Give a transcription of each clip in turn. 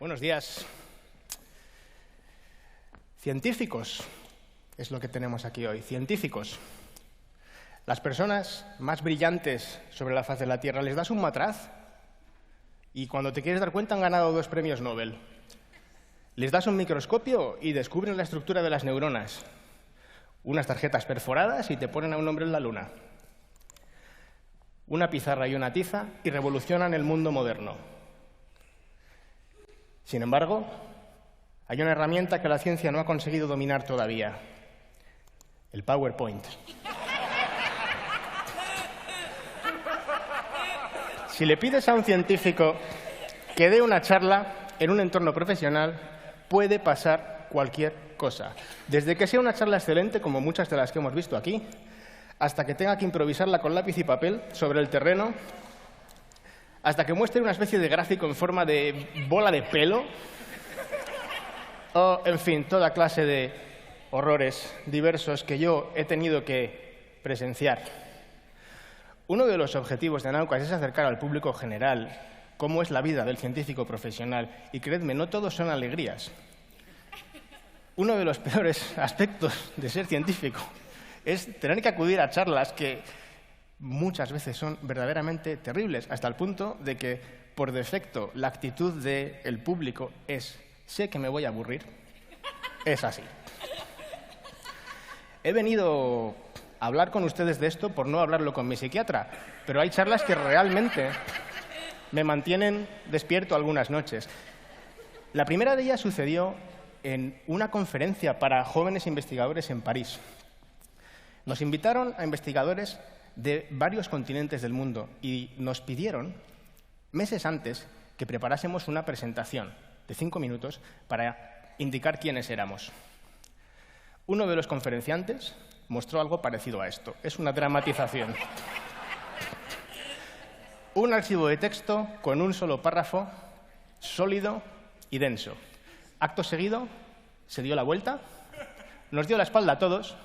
Buenos días. Científicos es lo que tenemos aquí hoy. Científicos. Las personas más brillantes sobre la faz de la Tierra, les das un matraz y cuando te quieres dar cuenta han ganado 2 premios Nobel. Les das un microscopio y descubren la estructura de las neuronas. Unas tarjetas perforadas y te ponen a un hombre en la luna. Una pizarra y una tiza y revolucionan el mundo moderno. Sin embargo, hay una herramienta que la ciencia no ha conseguido dominar todavía: el PowerPoint. Si le pides a un científico que dé una charla en un entorno profesional, puede pasar cualquier cosa. Desde que sea una charla excelente, como muchas de las que hemos visto aquí, hasta que tenga que improvisarla con lápiz y papel sobre el terreno, hasta que muestre una especie de gráfico en forma de bola de pelo, o, en fin, toda clase de horrores diversos que yo he tenido que presenciar. Uno de los objetivos de Naucas es acercar al público general cómo es la vida del científico profesional, y creedme, no todos son alegrías. Uno de los peores aspectos de ser científico es tener que acudir a charlas que muchas veces son verdaderamente terribles, hasta el punto de que, por defecto, la actitud del público es: sé que me voy a aburrir. Es así. He venido a hablar con ustedes de esto por no hablarlo con mi psiquiatra, pero hay charlas que realmente me mantienen despierto algunas noches. La primera de ellas sucedió en una conferencia para jóvenes investigadores en París. Nos invitaron a investigadores de varios continentes del mundo y nos pidieron, meses antes, que preparásemos una presentación de 5 minutos para indicar quiénes éramos. Uno de los conferenciantes mostró algo parecido a esto. Es una dramatización. Un archivo de texto con un solo párrafo, sólido y denso. Acto seguido, se dio la vuelta, nos dio la espalda a todos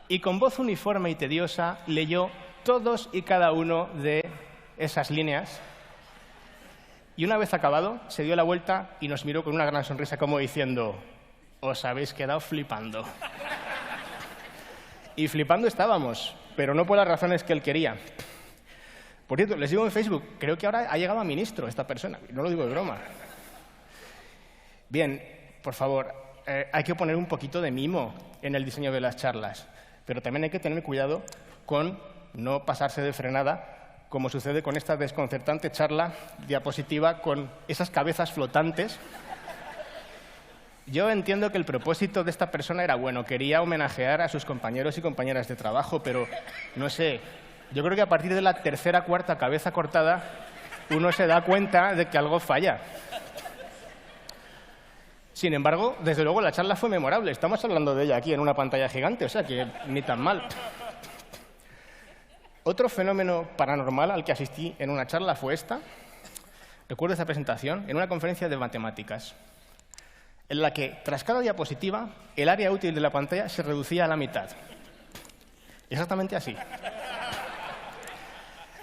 y con voz uniforme y tediosa leyó todos y cada uno de esas líneas. Y una vez acabado, se dio la vuelta y nos miró con una gran sonrisa como diciendo: os habéis quedado flipando. Y flipando estábamos, pero no por las razones que él quería. Por cierto, les digo en Facebook, creo que ahora ha llegado a ministro esta persona, no lo digo de broma. Bien, por favor, hay que poner un poquito de mimo en el diseño de las charlas, pero también hay que tener cuidado con no pasarse de frenada, como sucede con esta desconcertante charla diapositiva con esas cabezas flotantes. Yo entiendo que el propósito de esta persona era bueno, quería homenajear a sus compañeros y compañeras de trabajo, pero no sé, yo creo que a partir de la tercera, cuarta cabeza cortada, uno se da cuenta de que algo falla. Sin embargo, desde luego la charla fue memorable. Estamos hablando de ella aquí en una pantalla gigante, o sea que ni tan mal. Otro fenómeno paranormal al que asistí en una charla fue esta. Recuerdo esa presentación en una conferencia de matemáticas, en la que, tras cada diapositiva, el área útil de la pantalla se reducía a la mitad. Exactamente así.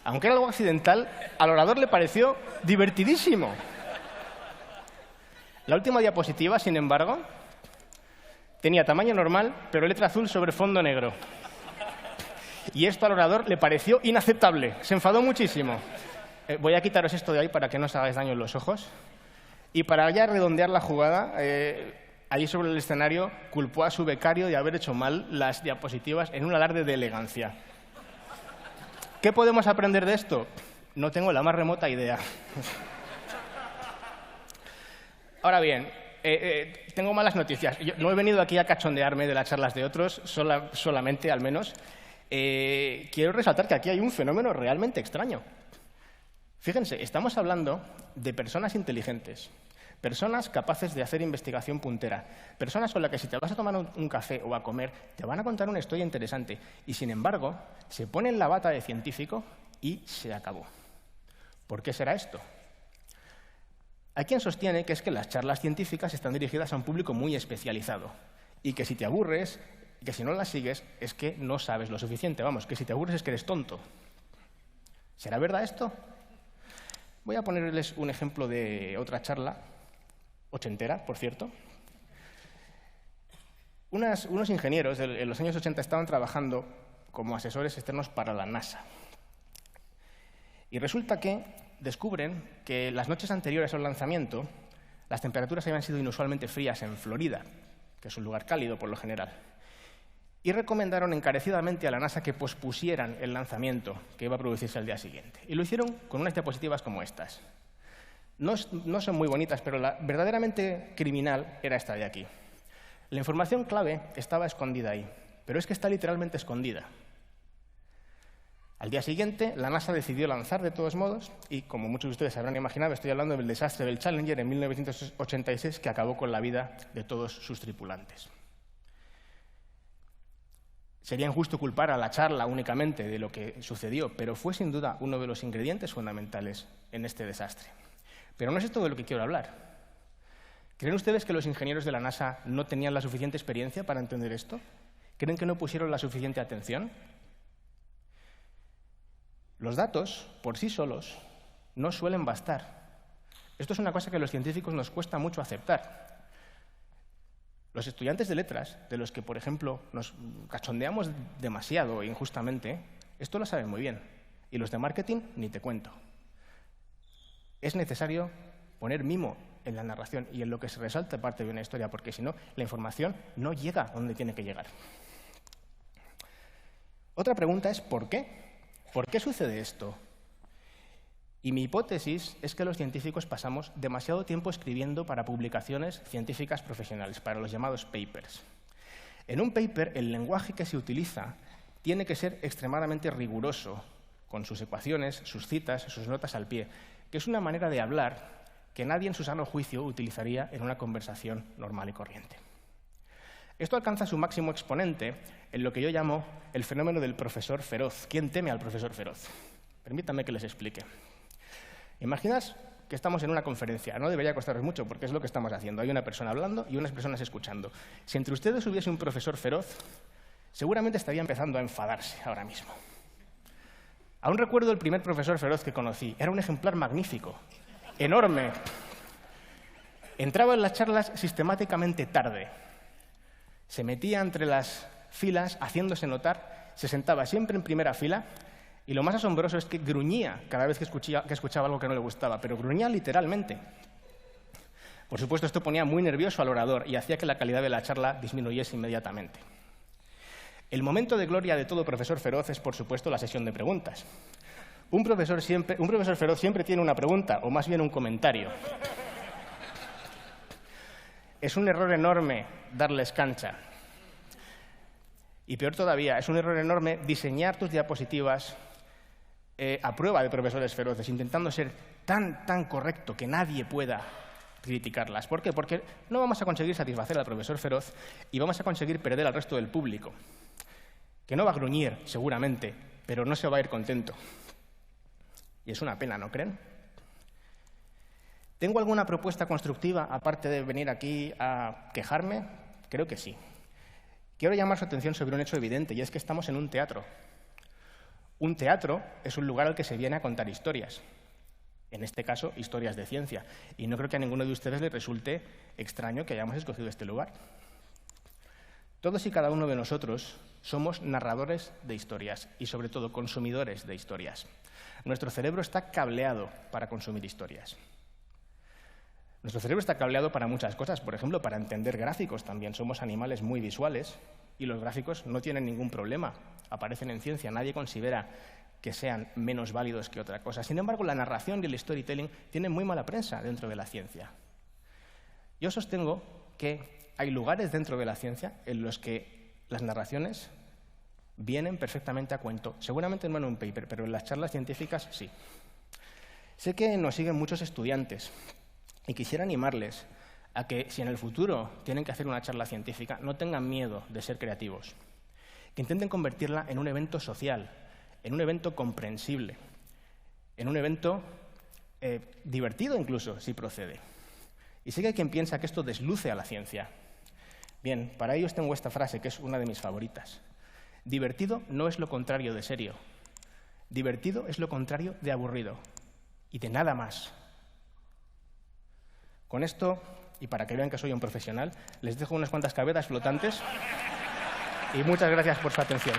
Aunque era algo accidental, al orador le pareció divertidísimo. La última diapositiva, sin embargo, tenía tamaño normal, pero letra azul sobre fondo negro. Y esto al orador le pareció inaceptable. Se enfadó muchísimo. Voy a quitaros esto de ahí para que no os hagáis daño en los ojos. Y para ya redondear la jugada, allí sobre el escenario culpó a su becario de haber hecho mal las diapositivas en un alarde de elegancia. ¿Qué podemos aprender de esto? No tengo la más remota idea. Ahora bien, tengo malas noticias. Yo no he venido aquí a cachondearme de las charlas de otros, solamente, al menos. Quiero resaltar que aquí hay un fenómeno realmente extraño. Fíjense, estamos hablando de personas inteligentes, personas capaces de hacer investigación puntera, personas con las que si te vas a tomar un café o a comer, te van a contar una historia interesante y, sin embargo, se ponen la bata de científico y se acabó. ¿Por qué será esto? Hay quien sostiene que es que las charlas científicas están dirigidas a un público muy especializado y que si te aburres, que si no las sigues, es que no sabes lo suficiente. Vamos, que si te aburres es que eres tonto. ¿Será verdad esto? Voy a ponerles un ejemplo de otra charla ochentera, por cierto. Unos ingenieros en los años 80 estaban trabajando como asesores externos para la NASA. Y resulta que descubren que las noches anteriores al lanzamiento las temperaturas habían sido inusualmente frías en Florida, que es un lugar cálido por lo general. Y recomendaron encarecidamente a la NASA que pospusieran el lanzamiento que iba a producirse al día siguiente. Y lo hicieron con unas diapositivas como estas. No son muy bonitas, pero la verdaderamente criminal era esta de aquí. La información clave estaba escondida ahí, pero es que está literalmente escondida. Al día siguiente, la NASA decidió lanzar de todos modos, y como muchos de ustedes habrán imaginado, estoy hablando del desastre del Challenger en 1986, que acabó con la vida de todos sus tripulantes. Sería injusto culpar a la charla únicamente de lo que sucedió, pero fue sin duda uno de los ingredientes fundamentales en este desastre. Pero no es esto de lo que quiero hablar. ¿Creen ustedes que los ingenieros de la NASA no tenían la suficiente experiencia para entender esto? ¿Creen que no pusieron la suficiente atención? Los datos, por sí solos, no suelen bastar. Esto es una cosa que a los científicos nos cuesta mucho aceptar. Los estudiantes de letras, de los que, por ejemplo, nos cachondeamos demasiado e injustamente, esto lo saben muy bien. Y los de marketing, ni te cuento. Es necesario poner mimo en la narración y en lo que se resalta parte de una historia, porque si no, la información no llega donde tiene que llegar. Otra pregunta es ¿por qué? ¿Por qué sucede esto? Y mi hipótesis es que los científicos pasamos demasiado tiempo escribiendo para publicaciones científicas profesionales, para los llamados papers. En un paper, el lenguaje que se utiliza tiene que ser extremadamente riguroso, con sus ecuaciones, sus citas, sus notas al pie, que es una manera de hablar que nadie en su sano juicio utilizaría en una conversación normal y corriente. Esto alcanza su máximo exponente en lo que yo llamo el fenómeno del profesor feroz. ¿Quién teme al profesor feroz? Permítanme que les explique. Imaginas que estamos en una conferencia. No debería costaros mucho porque es lo que estamos haciendo. Hay una persona hablando y unas personas escuchando. Si entre ustedes hubiese un profesor feroz, seguramente estaría empezando a enfadarse ahora mismo. Aún recuerdo el primer profesor feroz que conocí. Era un ejemplar magnífico, enorme. Entraba en las charlas sistemáticamente tarde. Se metía entre las filas, haciéndose notar, se sentaba siempre en primera fila y lo más asombroso es que gruñía cada vez que escuchaba algo que no le gustaba, pero gruñía literalmente. Por supuesto, esto ponía muy nervioso al orador y hacía que la calidad de la charla disminuyese inmediatamente. El momento de gloria de todo profesor feroz es, por supuesto, la sesión de preguntas. Un profesor feroz siempre tiene una pregunta, o más bien un comentario. Es un error enorme darles cancha. Y peor todavía, es un error enorme diseñar tus diapositivas a prueba de profesores feroces, intentando ser tan correcto que nadie pueda criticarlas. ¿Por qué? Porque no vamos a conseguir satisfacer al profesor feroz y vamos a conseguir perder al resto del público, que no va a gruñir, seguramente, pero no se va a ir contento. Y es una pena, ¿no creen? ¿Tengo alguna propuesta constructiva, aparte de venir aquí a quejarme? Creo que sí. Quiero llamar su atención sobre un hecho evidente, y es que estamos en un teatro. Un teatro es un lugar al que se viene a contar historias. En este caso, historias de ciencia. Y no creo que a ninguno de ustedes les resulte extraño que hayamos escogido este lugar. Todos y cada uno de nosotros somos narradores de historias y, sobre todo, consumidores de historias. Nuestro cerebro está cableado para consumir historias. Nuestro cerebro está cableado para muchas cosas, por ejemplo, para entender gráficos también. Somos animales muy visuales y los gráficos no tienen ningún problema. Aparecen en ciencia, nadie considera que sean menos válidos que otra cosa. Sin embargo, la narración y el storytelling tienen muy mala prensa dentro de la ciencia. Yo sostengo que hay lugares dentro de la ciencia en los que las narraciones vienen perfectamente a cuento. Seguramente no en un paper, pero en las charlas científicas sí. Sé que nos siguen muchos estudiantes y quisiera animarles a que, si en el futuro tienen que hacer una charla científica, no tengan miedo de ser creativos, que intenten convertirla en un evento social, en un evento comprensible, en un evento divertido incluso, si procede. Y sé que hay quien piensa que esto desluce a la ciencia. Bien, para ello tengo esta frase, que es una de mis favoritas. Divertido no es lo contrario de serio. Divertido es lo contrario de aburrido. Y de nada más. Con esto y para que vean que soy un profesional, les dejo unas cuantas cabezas flotantes y muchas gracias por su atención.